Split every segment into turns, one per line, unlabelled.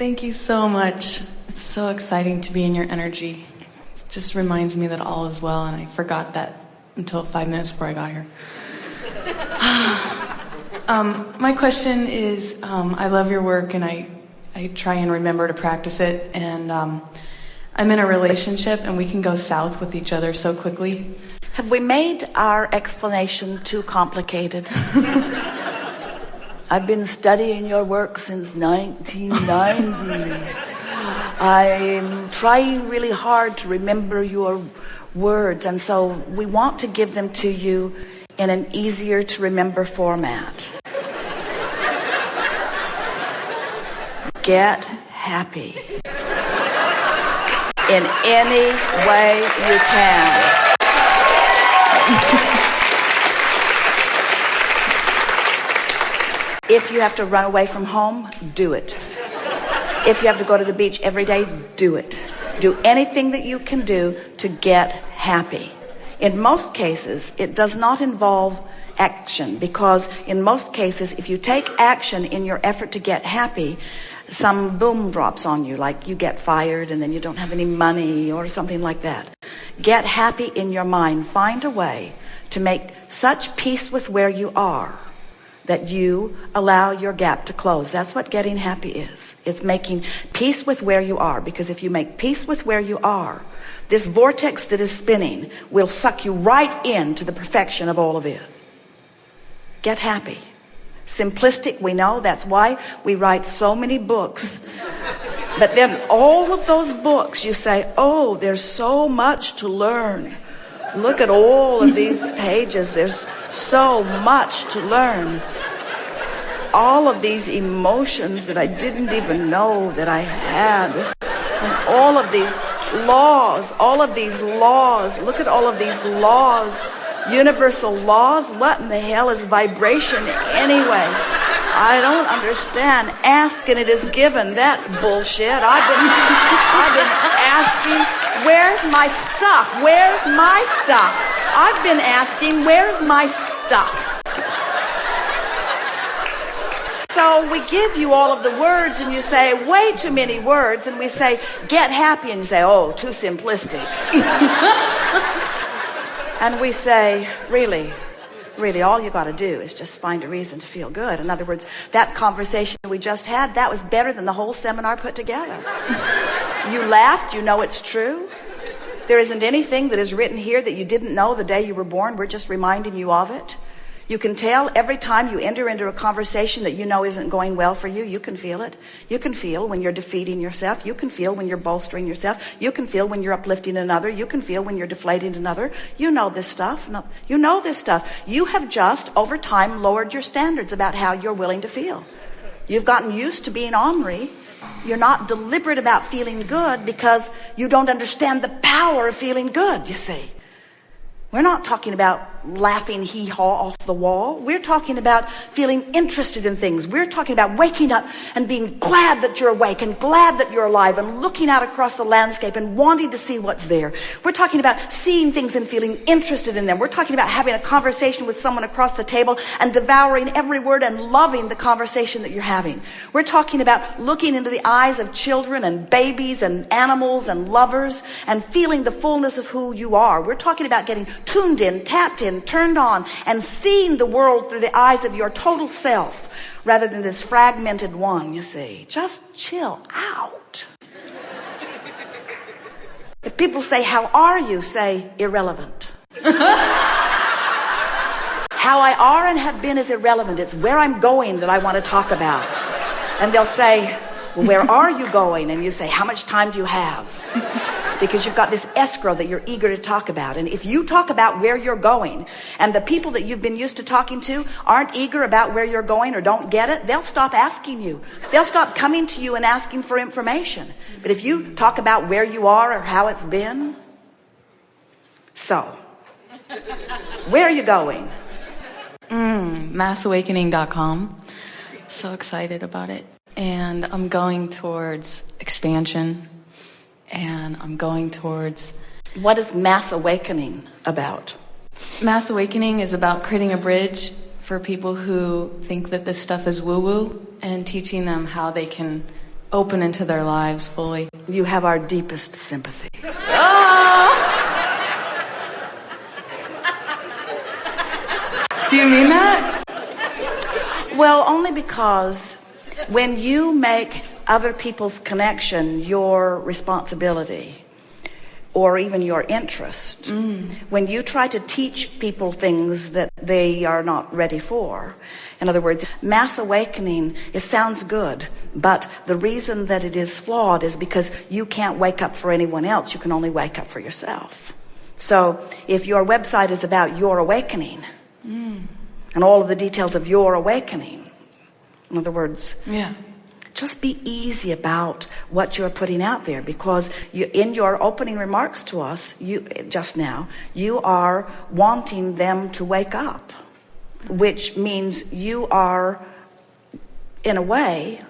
Thank you so much. It's so exciting to be in your energy. It just reminds me that all is well, and I forgot that until 5 minutes before I got here. My question is, I love your work, and I try and remember to practice it, and I'm in a relationship, and we can go south with each other so quickly.
Have we made our explanation too complicated? I've been studying your work since 1990. I'm trying really hard to remember your words, and so we want to give them to you in an easier to remember format. Get happy in any way you can. If you have to run away from home, do it. If you have to go to the beach every day, do it. Do anything that you can do to get happy. In most cases, it does not involve action, because in most cases, if you take action in your effort to get happy, some boom drops on you, like you get fired and then you don't have any money or something like that. Get happy in your mind. Find a way to make such peace with where you are that you allow your gap to close. That's what getting happy is. It's making peace with where you are, because if you make peace with where you are, this vortex that is spinning will suck you right into the perfection of all of it. Get happy. Simplistic, we know. That's why we write so many books. But then all of those books, you say, oh, there's so much to learn. Look at all of these pages. There's so much to learn. All of these emotions that I didn't even know that I had. And all of these laws, look at all of these laws, universal laws. What in the hell is vibration anyway? I don't understand. Ask and it is given. That's bullshit. I've been asking, where's my stuff? Where's my stuff? I've been asking, where's my stuff? So we give you all of the words and you say, way too many words, and we say, get happy, and you say, oh, too simplistic. And we say, really, all you got to do is just find a reason to feel good. In other words, that conversation we just had, that was better than the whole seminar put together. You laughed, you know it's true. There isn't anything that is written here that you didn't know the day you were born. We're just reminding you of it. You can tell every time you enter into a conversation that you know isn't going well for you. You can feel it. You can feel when you're defeating yourself. You can feel when you're bolstering yourself. You can feel when you're uplifting another. You can feel when you're deflating another. You know this stuff. You know this stuff. You have just, over time, lowered your standards about how you're willing to feel. You've gotten used to being ornery. You're not deliberate about feeling good because you don't understand the power of feeling good, you see. We're not talking about laughing hee-haw off the wall. We're talking about feeling interested in things. We're talking about waking up and being glad that you're awake and glad that you're alive and looking out across the landscape and wanting to see what's there. We're talking about seeing things and feeling interested in them. We're talking about having a conversation with someone across the table and devouring every word and loving the conversation that you're having. We're talking about looking into the eyes of children and babies and animals and lovers and feeling the fullness of who you are. We're talking about getting tuned in, tapped in, turned on, and seeing the world through the eyes of your total self rather than this fragmented one, you see. Just chill out. If people say, how are you? Say, irrelevant. How I are and have been is irrelevant. It's where I'm going that I want to talk about. And they'll say, well, where are you going? And you say, how much time do you have? Because you've got this escrow that you're eager to talk about. And if you talk about where you're going, and the people that you've been used to talking to aren't eager about where you're going or don't get it, they'll stop asking you. They'll stop coming to you and asking for information. But if you talk about where you are or how it's been, so, where are you going?
Massawakening.com. So excited about it. And I'm going towards expansion. And I'm going towards...
What is Mass Awakening about?
Mass Awakening is about creating a bridge for people who think that this stuff is woo-woo and teaching them how they can open into their lives fully.
You have our deepest sympathy.
Do you mean that?
Well, only because when you make other people's connection your responsibility, or even your interest, when you try to teach people things that they are not ready for. In other words, mass awakening, it sounds good, but the reason that it is flawed is because you can't wake up for anyone else. You can only wake up for yourself. So if your website is about your awakening, and all of the details of your awakening, in other words, just be easy about what you're putting out there, because in your opening remarks to us, just now, you are wanting them to wake up, which means you are, in a way,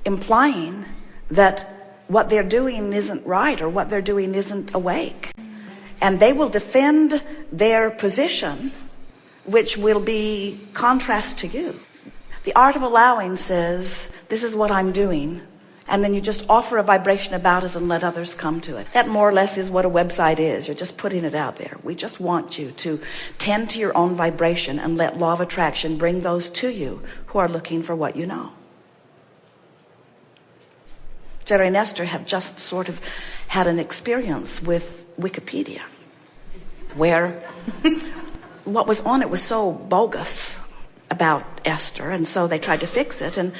implying that what they're doing isn't right, or what they're doing isn't awake. And they will defend their position, which will be contrast to you. The art of allowing says, this is what I'm doing, and then you just offer a vibration about it and let others come to it. That more or less is what a website is. You're just putting it out there. We just want you to tend to your own vibration and let law of attraction bring those to you who are looking for what you know. Jerry and Esther have just sort of had an experience with Wikipedia, where what was on it was so bogus about Esther, and so they tried to fix it, and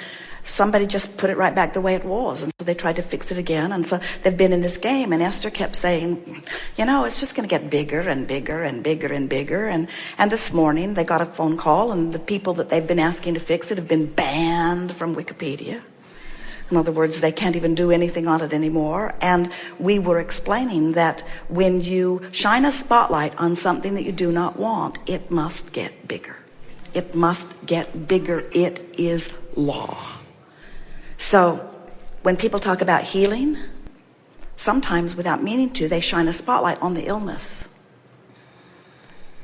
somebody just put it right back the way it was, and so they tried to fix it again, and so they've been in this game, and Esther kept saying, you know, it's just going to get bigger and bigger and bigger and bigger, and this morning they got a phone call, and the people that they've been asking to fix it have been banned from Wikipedia. In other words, they can't even do anything on it anymore. And we were explaining that when you shine a spotlight on something that you do not want, it must get bigger. It must get bigger. It is law. So when people talk about healing, sometimes without meaning to, they shine a spotlight on the illness.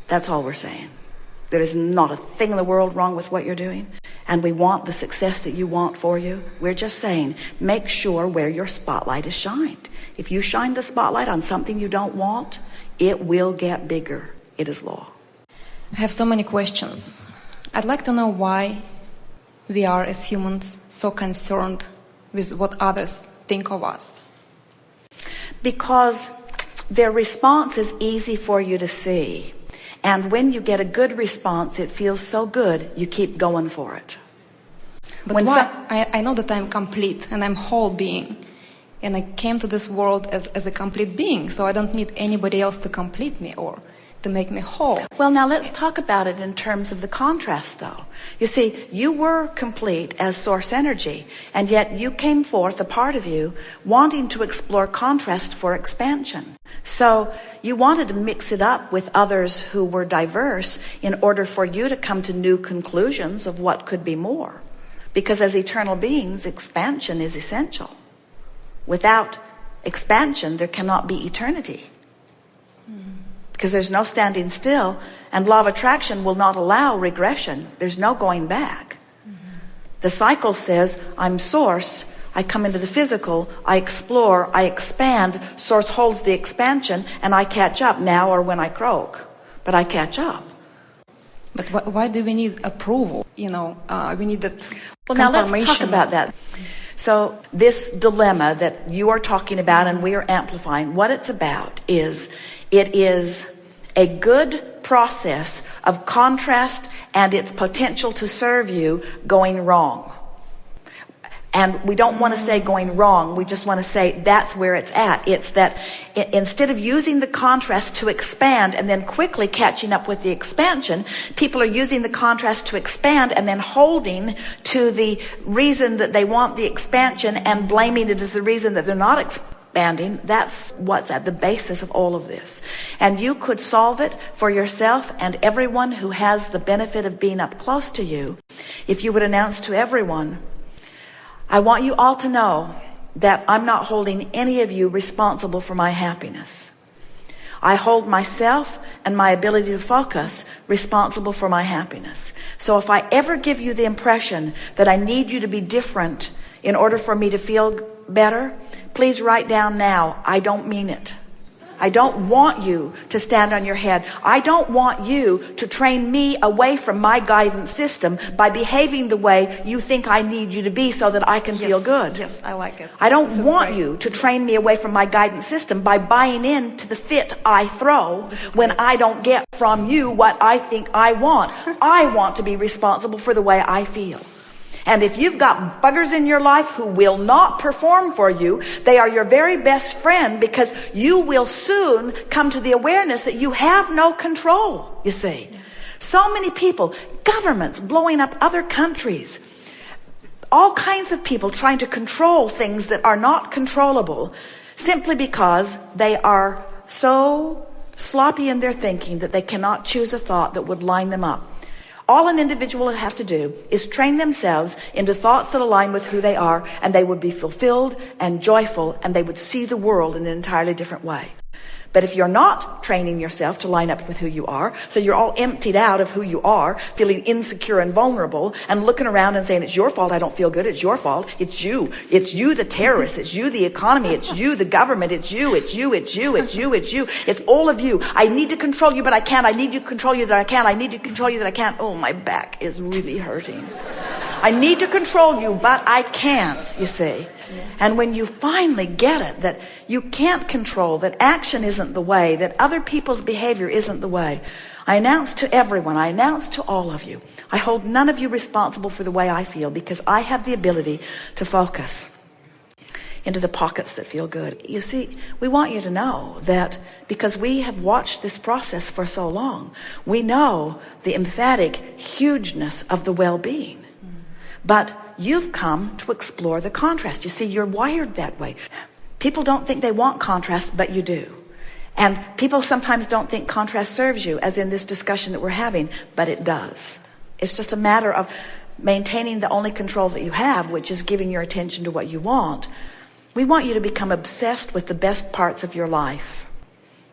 That's all we're saying. There is not a thing in the world wrong with what you're doing, and we want the success that you want for you. We're just saying, make sure where your spotlight is shined. If you shine the spotlight on something you don't want, it will get bigger. It is law.
I have so many questions. I'd like to know why we are, as humans, so concerned with what others think of us.
Because their response is easy for you to see. And when you get a good response, it feels so good, you keep going for it.
But I know that I'm complete and I'm whole being. And I came to this world as a complete being, so I don't need anybody else to complete me or to make me whole.
Well, now let's talk about it in terms of the contrast, though. You see, you were complete as source energy, and yet you came forth, a part of you, wanting to explore contrast for expansion. So you wanted to mix it up with others who were diverse in order for you to come to new conclusions of what could be more. Because as eternal beings, expansion is essential. Without expansion, there cannot be eternity. Because there's no standing still, and law of attraction will not allow regression. There's no going back. The cycle says, I'm source, I come into the physical, I explore, I expand, source holds the expansion, and I catch up now or when I croak. But I catch up.
But why do we need approval? You know, we need that
Well, now let's talk about that. So this dilemma that you are talking about and we are amplifying, what it's about is, it is a good process of contrast and its potential to serve you going wrong. And we don't want to say going wrong. We just want to say that's where it's at. It's that instead of using the contrast to expand and then quickly catching up with the expansion, people are using the contrast to expand and then holding to the reason that they want the expansion and blaming it as the reason that they're not expanding. That's what's at the basis of all of this. And you could solve it for yourself and everyone who has the benefit of being up close to you if you would announce to everyone, I want you all to know that I'm not holding any of you responsible for my happiness. I hold myself and my ability to focus responsible for my happiness. So if I ever give you the impression that I need you to be different in order for me to feel better, please write down now, I don't mean it. I don't want you to stand on your head. I don't want you to train me away from my guidance system by behaving the way you think I need you to be so that I can feel good.
Yes, I like it.
I don't want you to train me away from my guidance system by buying into the fit I throw when I don't get from you what I think I want. I want to be responsible for the way I feel. And if you've got buggers in your life who will not perform for you, they are your very best friend, because you will soon come to the awareness that you have no control, you see. So many people, governments blowing up other countries, all kinds of people trying to control things that are not controllable simply because they are so sloppy in their thinking that they cannot choose a thought that would line them up. All an individual would have to do is train themselves into thoughts that align with who they are, and they would be fulfilled and joyful, and they would see the world in an entirely different way. But if you're not training yourself to line up with who you are, so you're all emptied out of who you are, feeling insecure and vulnerable, and looking around and saying, it's your fault I don't feel good, it's your fault, it's you the terrorist, it's you the economy, it's you the government, it's you, it's all of you. I need to control you, but I can't. I need you to control you that I can't. I need to control you that I can't. Oh, my back is really hurting. I need to control you, but I can't, you see. And when you finally get it, that you can't control, that action isn't the way, that other people's behavior isn't the way, I announce to everyone, I announce to all of you, I hold none of you responsible for the way I feel, because I have the ability to focus into the pockets that feel good. You see, we want you to know that because we have watched this process for so long, we know the emphatic hugeness of the well-being. But you've come to explore the contrast. You see, you're wired that way. People don't think they want contrast, but you do. And people sometimes don't think contrast serves you, as in this discussion that we're having, but it does. It's just a matter of maintaining the only control that you have, which is giving your attention to what you want. We want you to become obsessed with the best parts of your life.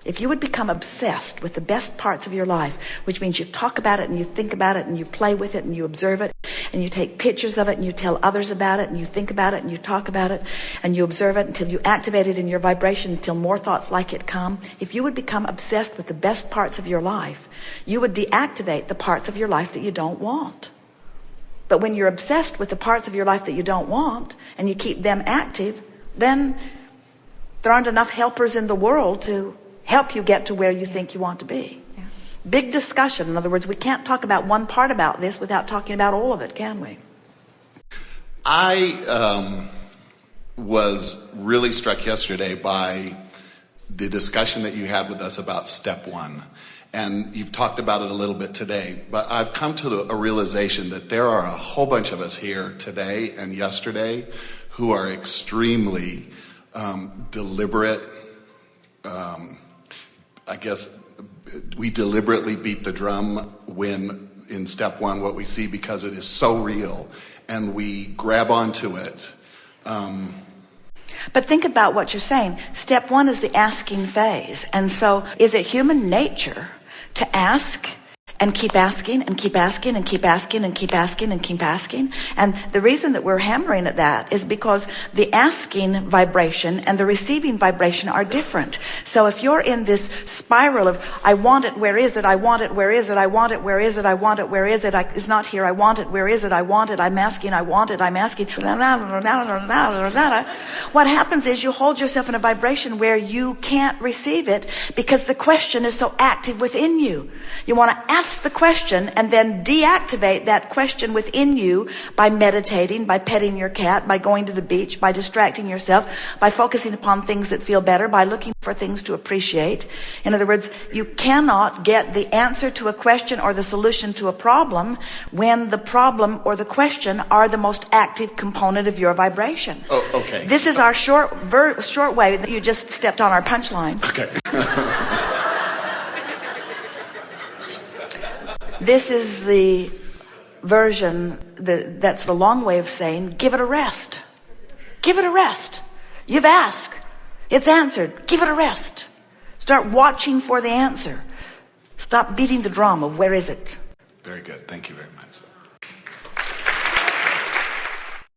If you would become obsessed with the best parts of your life, which means you talk about it and you think about it and you play with it and you observe it and you take pictures of it and you tell others about it and you think about it and you talk about it and you observe it until you activate it in your vibration, until more thoughts like it come. If you would become obsessed with the best parts of your life, you would deactivate the parts of your life that you don't want. But when you're obsessed with the parts of your life that you don't want and you keep them active, then there aren't enough helpers in the world to help you get to where you think you want to be. Yeah. Big discussion. In other words, we can't talk about one part about this without talking about all of it, can we?
I was really struck yesterday by the discussion that you had with us about step one. And you've talked about it a little bit today, but I've come to a realization that there are a whole bunch of us here today and yesterday who are extremely deliberate. I guess we deliberately beat the drum when in step one what we see, because it is so real, and we grab onto it.
But think about what you're saying. Step one is the asking phase. And so is it human nature to ask and keep asking and keep asking and keep asking and keep asking and keep asking? And the reason that we're hammering at that is because the asking vibration and the receiving vibration are different. So if you're in this spiral of, I want it, where is it? I want it, where is it? I want it, where is it? I want it, where is it? It's not here, I want it, where is it? I want it, I'm asking, I want it, I'm asking. What happens is you hold yourself in a vibration where you can't receive it because the question is so active within you. You want to ask the question and then deactivate that question within you by meditating, by petting your cat, by going to the beach, by distracting yourself, by focusing upon things that feel better, by looking for things to appreciate. In other words, you cannot get the answer to a question or the solution to a problem when the problem or the question are the most active component of your vibration.
Oh, okay.
This is our short way that you just stepped on our punchline.
Okay.
This is the version, that's the long way of saying, give it a rest. Give it a rest. You've asked. It's answered. Give it a rest. Start watching for the answer. Stop beating the drum of where is it.
Very good. Thank you very much.